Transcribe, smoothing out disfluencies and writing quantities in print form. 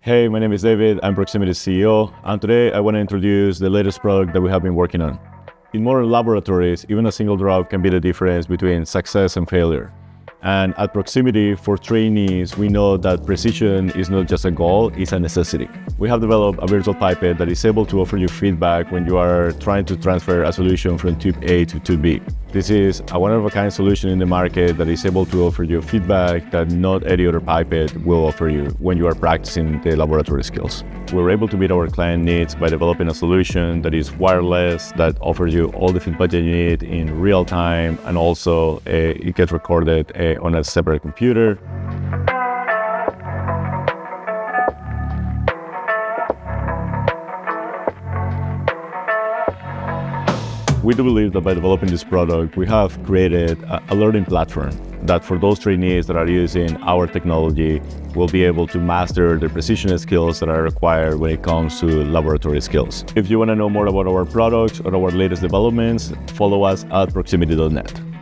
Hey, my name is David, I'm Proximity CEO, and today I want to introduce the latest product that we have been working on. In modern laboratories, even a single drop can be the difference between success and failure. And at Proximity, for trainees, we know that precision is not just a goal, it's a necessity. We have developed a virtual pipette that is able to offer you feedback when you are trying to transfer a solution from tube A to tube B. This is a one-of-a-kind solution in the market that is able to offer you feedback that not any other pipette will offer you when you are practicing the laboratory skills. We're able to meet our client needs by developing a solution that is wireless, that offers you all the feedback that you need in real time, and also it gets recorded on a separate computer. We do believe that by developing this product, we have created a learning platform that for those trainees that are using our technology will be able to master the precision skills that are required when it comes to laboratory skills. If you want to know more about our products or our latest developments, follow us at proximity.net.